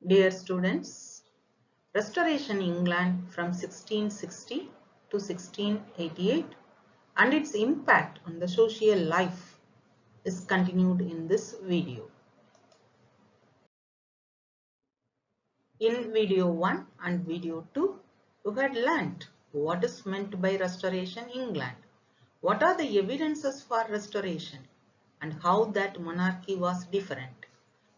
Dear students, Restoration England from 1660 to 1688 and its impact on the social life is continued in this video. In video 1 and video 2, you had learnt what is meant by Restoration England, what are the evidences for restoration, and how that monarchy was different.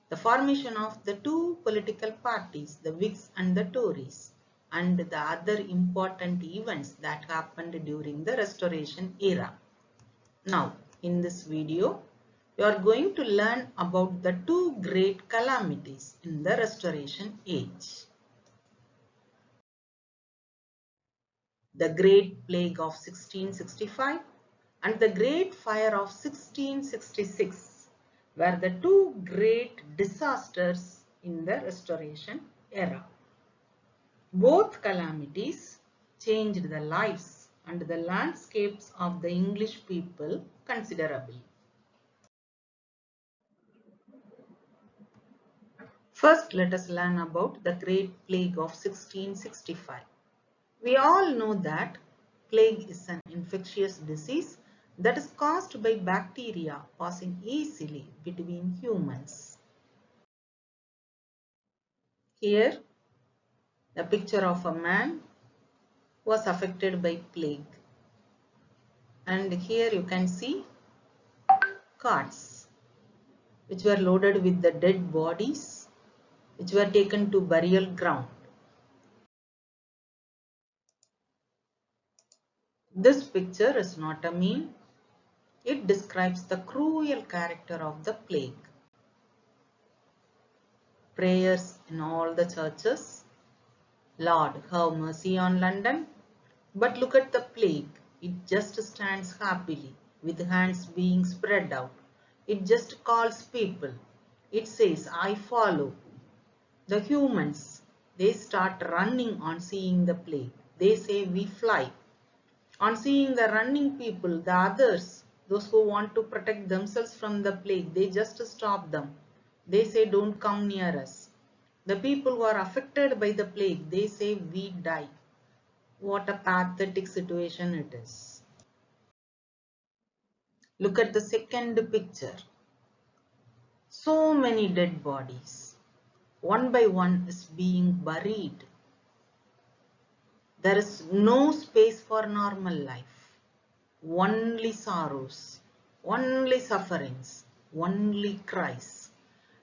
The formation of the two political parties, the Whigs and the Tories, and the other important events that happened during the Restoration era. Now, in this video, you are going to learn about the two great calamities in the Restoration age. The Great Plague of 1665 and the Great Fire of 1666 were the two great disasters in the Restoration era. Both calamities changed the lives and the landscapes of the English people considerably. First, let us learn about the Great Plague of 1665. We all know that plague is an infectious disease that is caused by bacteria passing easily between humans. Here, the picture of a man was affected by plague. And here you can see carts which were loaded with the dead bodies which were taken to burial ground. This picture is not a meme. It describes the cruel character of the plague. Prayers in all the churches. Lord, have mercy on London. But look at the plague. It just stands happily with hands being spread out. It just calls people. It says, I follow. The humans, they start running on seeing the plague. They say, we fly. On seeing the running people, the others, those who want to protect themselves from the plague, they just stop them. They say, don't come near us. The people who are affected by the plague, they say, we die. What a pathetic situation it is. Look at the second picture. So many dead bodies. One by one is being buried. There is no space for normal life. Only sorrows, only sufferings, only cries.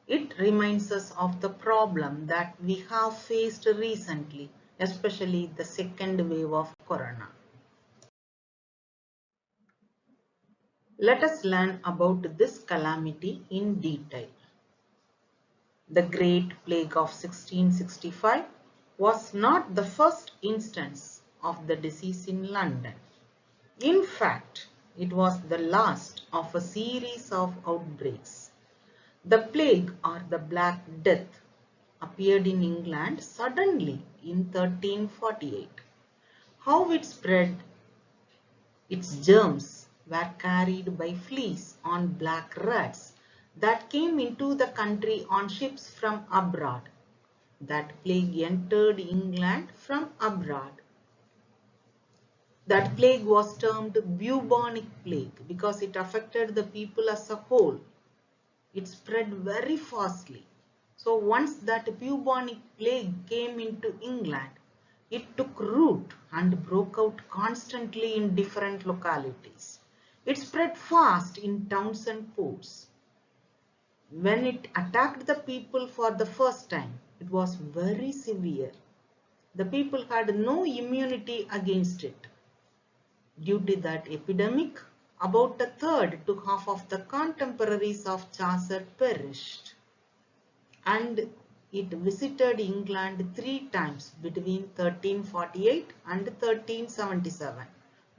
It reminds us of the problem that we have faced recently, especially the second wave of corona. Let us learn about this calamity in detail. The Great Plague of 1665 was not the first instance of the disease in London. In fact, it was the last of a series of outbreaks. The plague or the Black Death appeared in England suddenly in 1348. How it spread? Its germs were carried by fleas on black rats that came into the country on ships from abroad. That plague entered England from abroad. That plague was termed bubonic plague because it affected the people as a whole. It spread very fastly. So once that bubonic plague came into England, it took root and broke out constantly in different localities. It spread fast in towns and ports. When it attacked the people for the first time, it was very severe. The people had no immunity against it. Due to that epidemic, about a third to half of the contemporaries of Chaucer perished. And it visited England 3 times between 1348 and 1377.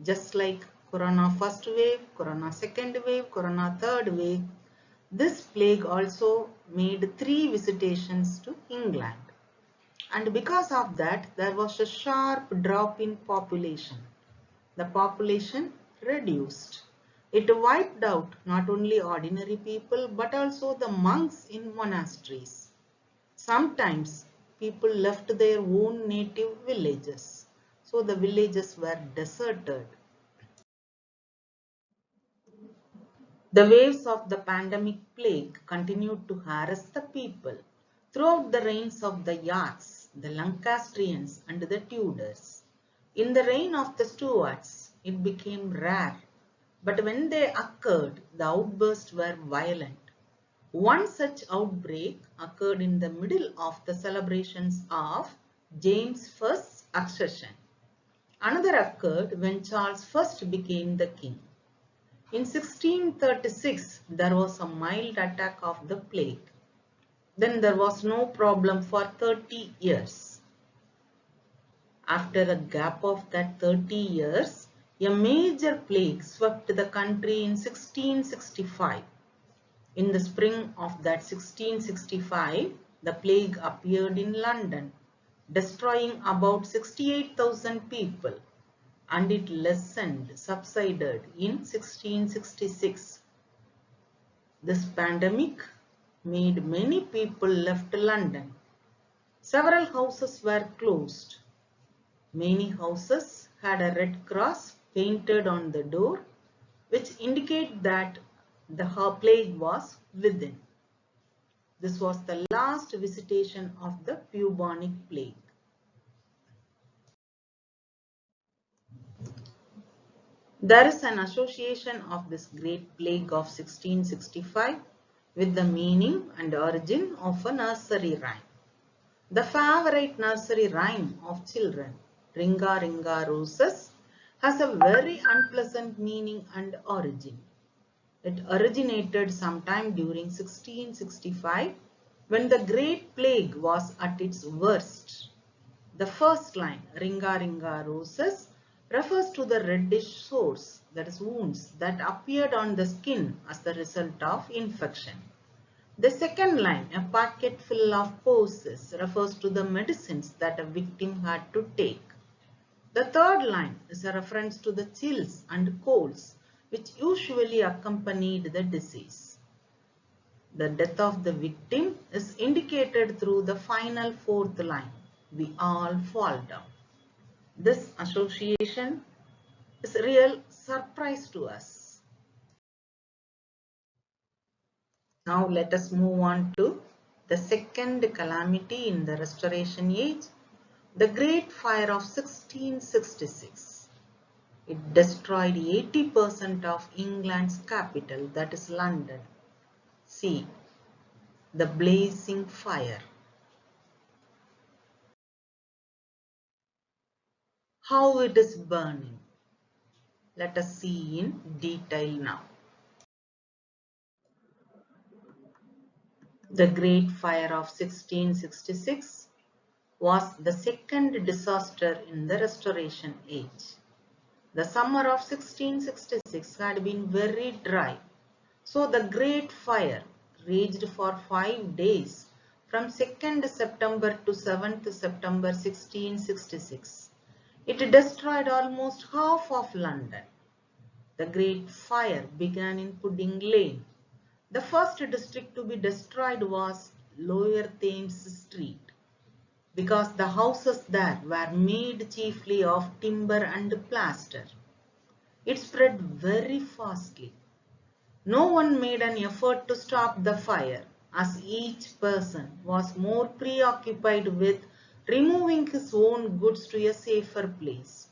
Just like Corona first wave, Corona second wave, Corona third wave, this plague also made 3 visitations to England. And because of that, there was a sharp drop in population. The population reduced. It wiped out not only ordinary people but also the monks in monasteries. Sometimes people left their own native villages, so the villages were deserted. The waves of the pandemic plague continued to harass the people throughout the reigns of the Yorks, the Lancastrians and the Tudors. In the reign of the Stuarts, it became rare, but when they occurred, the outbursts were violent. One such outbreak occurred in the middle of the celebrations of James I's accession. Another occurred when Charles I became the king. In 1636, there was a mild attack of the plague. Then there was no problem for 30 years. After a gap of that 30 years, a major plague swept the country in 1665. In the spring of that 1665, the plague appeared in London, destroying about 68,000 people, and it subsided in 1666. This pandemic made many people left London. Several houses were closed. Many houses had a red cross painted on the door, which indicate that the plague was within. This was the last visitation of the bubonic plague. There is an association of this great plague of 1665 with the meaning and origin of a nursery rhyme. The favorite nursery rhyme of children, Ringa Ringa Roses, has a very unpleasant meaning and origin. It originated sometime during 1665 when the Great Plague was at its worst. The first line, Ringa Ringa Roses, refers to the reddish sores, that is wounds, that appeared on the skin as the result of infection. The second line, a packet full of poses, refers to the medicines that a victim had to take. The third line is a reference to the chills and colds which usually accompanied the disease. The death of the victim is indicated through the final fourth line, we all fall down. This association is a real surprise to us. Now let us move on to the second calamity in the Restoration Age, the Great Fire of 1666. It destroyed 80% of England's capital, that is London. See, the blazing fire. How it is burning. Let us see in detail now. The Great Fire of 1666 was the second disaster in the Restoration Age. The summer of 1666 had been very dry, so the Great Fire raged for 5 days from 2nd September to 7th September 1666. It destroyed almost half of London. The Great Fire began in Pudding Lane. The first district to be destroyed was Lower Thames Street, because the houses there were made chiefly of timber and plaster. It spread very fastly. No one made an effort to stop the fire, as each person was more preoccupied with removing his own goods to a safer place.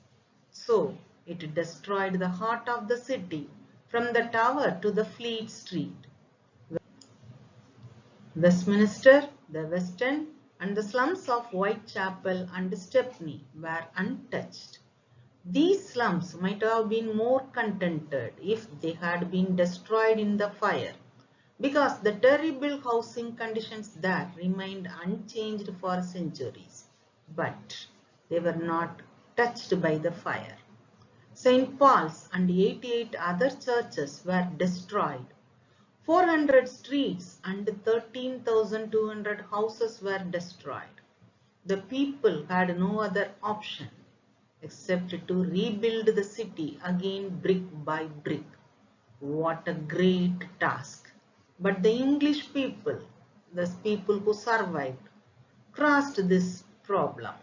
So, it destroyed the heart of the city from the Tower to the Fleet Street. Westminster, the West End, and the slums of Whitechapel and Stepney were untouched. These slums might have been more contented if they had been destroyed in the fire, because the terrible housing conditions there remained unchanged for centuries. But they were not touched by the fire. St. Paul's and 88 other churches were destroyed. 400 streets and 13,200 houses were destroyed. The people had no other option except to rebuild the city again brick by brick. What a great task! But the English people, the people who survived, crossed this problem.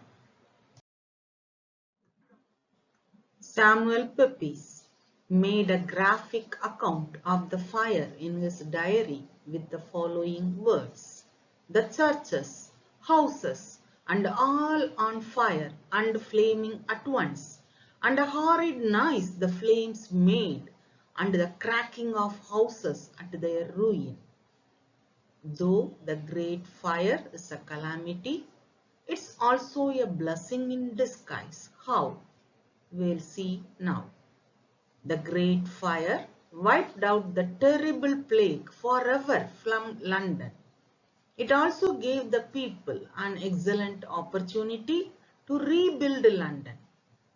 Samuel Pepys made a graphic account of the fire in his diary with the following words: "The churches, houses, and all on fire and flaming at once, and a horrid noise the flames made, and the cracking of houses at their ruin." Though the great fire is a calamity, it's also a blessing in disguise. How? We'll see now. The Great Fire wiped out the terrible plague forever from London. It also gave the people an excellent opportunity to rebuild London.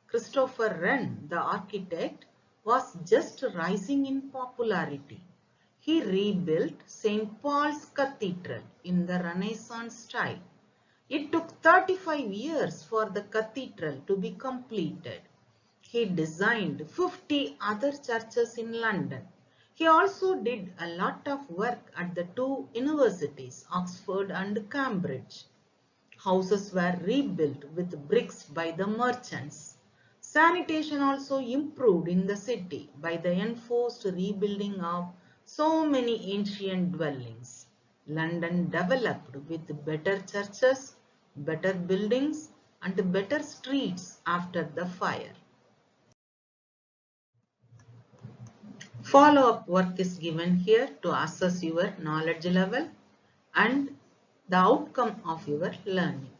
Christopher Wren, the architect, was just rising in popularity. He rebuilt St. Paul's Cathedral in the Renaissance style. It took 35 years for the cathedral to be completed. He designed 50 other churches in London. He also did a lot of work at the two universities, Oxford and Cambridge. Houses were rebuilt with bricks by the merchants. Sanitation also improved in the city by the enforced rebuilding of so many ancient dwellings. London developed with better churches, better buildings, and better streets after the fire. Follow-up work is given here to assess your knowledge level and the outcome of your learning.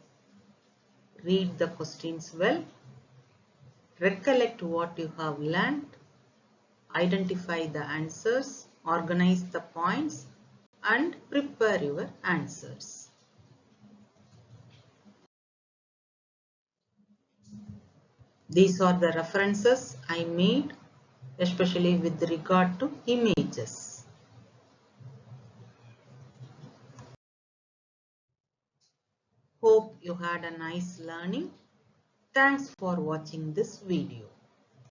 Read the questions well, recollect what you have learned, identify the answers, organize the points, and prepare your answers. These are the references I made, especially with regard to images. Hope you had a nice learning. Thanks for watching this video.